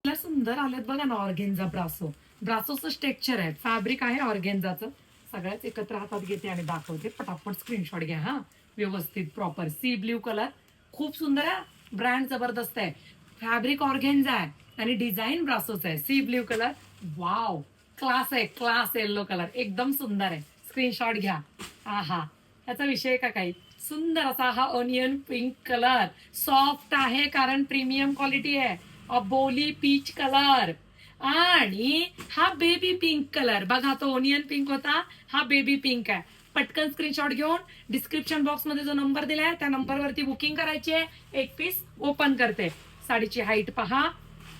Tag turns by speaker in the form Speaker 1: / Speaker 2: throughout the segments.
Speaker 1: ला सुंदर आलेत बघा ना ऑर्गेन्झा ब्रासो. ब्रासोचं स्ट्रक्चर आहे, फॅब्रिक आहे ऑर्गेन्झाचं. सगळ्याच एकत्र हातात घेते आणि दाखवते. पटापट स्क्रीनशॉट घ्या हा. व्यवस्थित प्रॉपर सी ब्ल्यू कलर, खूप सुंदर आहे. ब्रँड जबरदस्त आहे. फॅब्रिक ऑर्गेन्झा आहे आणि डिझाईन ब्रासोच आहे. See blue colour, wow, class आहे, क्लास. येल्लो कलर एकदम सुंदर आहे. स्क्रीनशॉट घ्या. आहा, ह्याचा विषय का काही. सुंदर असा हा ऑनियन पिंक कलर, सॉफ्ट आहे कारण प्रीमियम क्वालिटी आहे. अबोली पीच कलर आणि हा बेबी पिंक कलर. बघा, तो ओनियन पिंक होता, हा बेबी पिंक आहे. पटकन स्क्रीनशॉट घेऊन डिस्क्रिप्शन बॉक्स मध्ये जो नंबर दिलाय त्या नंबरवरती बुकिंग करायची आहे. एक पीस ओपन करते. साडीची हाईट पहा,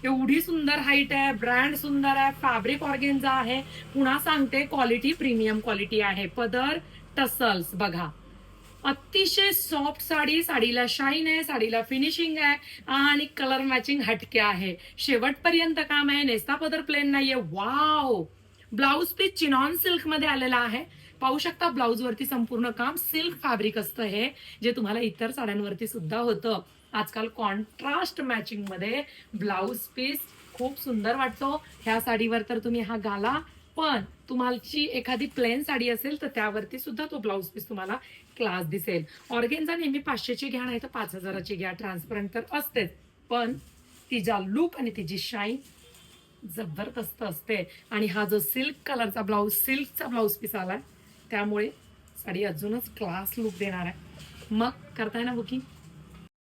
Speaker 1: एवढी सुंदर हाईट आहे. ब्रँड सुंदर आहे. फॅब्रिक ऑर्गेन्झा आहे. पुन्हा सांगते, क्वालिटी प्रीमियम क्वालिटी आहे. पदर टसल्स बघा, अतिशय सॉफ्ट साडी. साडीला शाईन आहे, साडीला फिनिशिंग आहे आणि कलर मॅचिंग हटके आहे. शेवटपर्यंत काम आहे. नेस्ता पदर प्लेन नाहीये. Wow, blouse piece chiffon silk मध्ये आलेला आहे. पाहू शकता, ब्लाउज वरती संपूर्ण काम सिल्क फॅब्रिक असतं हे, जे तुम्हाला इतर साड्यांवरती सुद्धा होतं. आजकाल कॉन्ट्रास्ट मॅचिंग मध्ये ब्लाउज पीस खूप सुंदर वाटतो. ह्या साडीवर तर तुम्ही हा घाला, पण तुम्हाला एखादी प्लेन साडी असेल तर त्यावरती सुद्धा तो ब्लाउज पीस तुम्हाला क्लास दिसेल. ऑर्गेन्झा नेहमी 500ची घ्या, नाही तर 5000ची घ्या. ट्रान्सपरंट तर असतेच, पण तिचा लुक आणि तिची शाईन जबरदस्त असते. आणि हा जो सिल्क कलरचा ब्लाउज, सिल्कचा ब्लाउज पीस आलाय, त्यामुळे साडी अजूनच क्लास लुक देणार आहे. मग करताय ना बुकिंग.